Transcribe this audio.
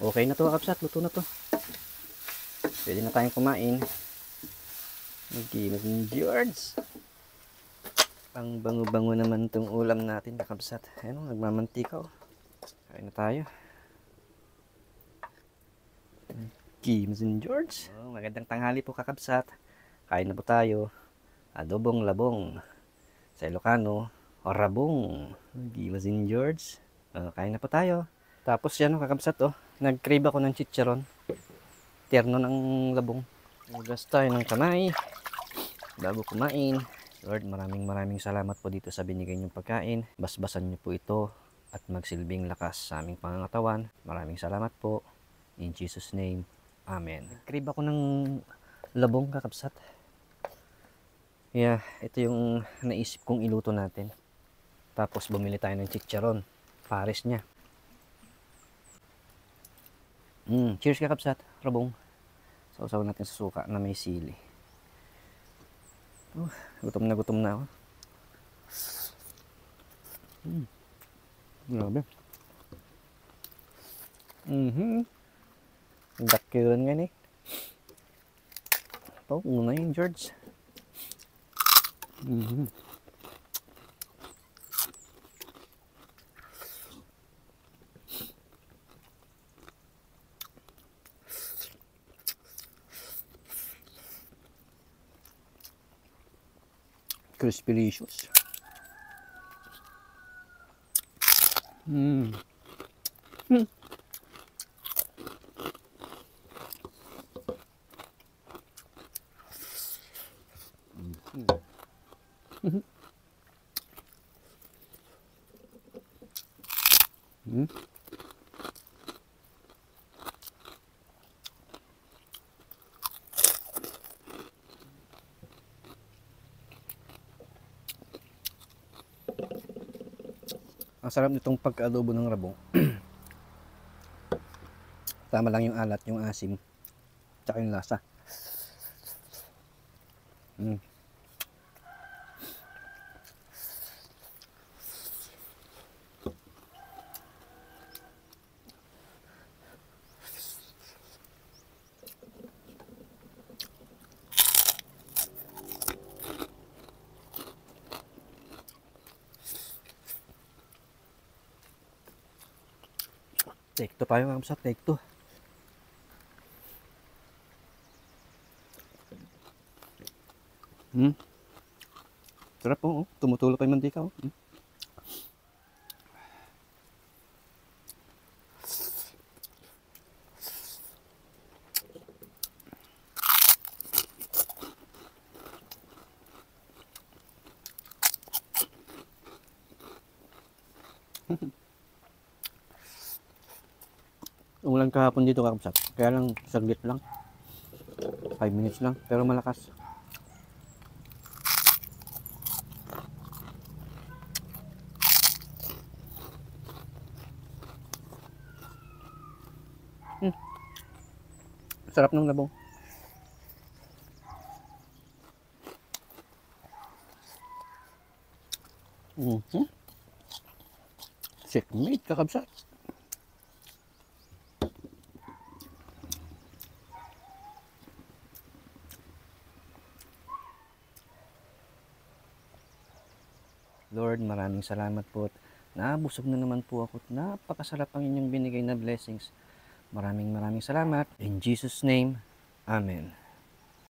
Okay na to, kakapsat. Luto na to. Pwede na tayong kumain. Naginos ng George. Ang bango-bango naman itong ulam natin, kakapsat. Ayun, nagmamantika. Kain na tayo. Naginos ng George. Oh, magandang tanghali po, kakapsat. Kain na po tayo. Adobong labong. Sa Ilocano, orabong. Naginos ng George. Kain na po tayo. Tapos yan, kakapsat, oh. Nag-crave ako ng chicharon. Terno ng labong. Hugas tayo ng kamay bago kumain. Lord, maraming salamat po dito sa binigay niyong pagkain. Basbasan niyo po ito at magsilbing lakas sa aming pangangatawan. Maraming salamat po. In Jesus' name, Amen. Nag-crave ako ng labong, kakapsat. Yeah, ito yung naisip kong iluto natin. Tapos bumili tayo ng chicharon. Pares niya. Cheers, kakapsat. Rabong. Sausaw natin sa suka na may sili. Gutom na ako. Grabe. Dakilan nga ni. Ito, una yung George. Crispylicious. Ang sarap nitong pagka-adobo ng rabong. Tama lang yung alat, yung asim, tsaka yung lasa. Take 2 tayo mga kabsat, take 2. Sarap po, oh. Tumutulo pa yung mantika. Oh. Umulan kahapon dito kakabsat. Kaya lang saglit lang. 5 minutes lang. Pero malakas. Sarap ng labong. Checkmate kakabsat. Lord, maraming salamat po. Nabusog na naman po ako. Napakasarap ang inyong binigay na blessings. Maraming salamat. In Jesus' name, Amen.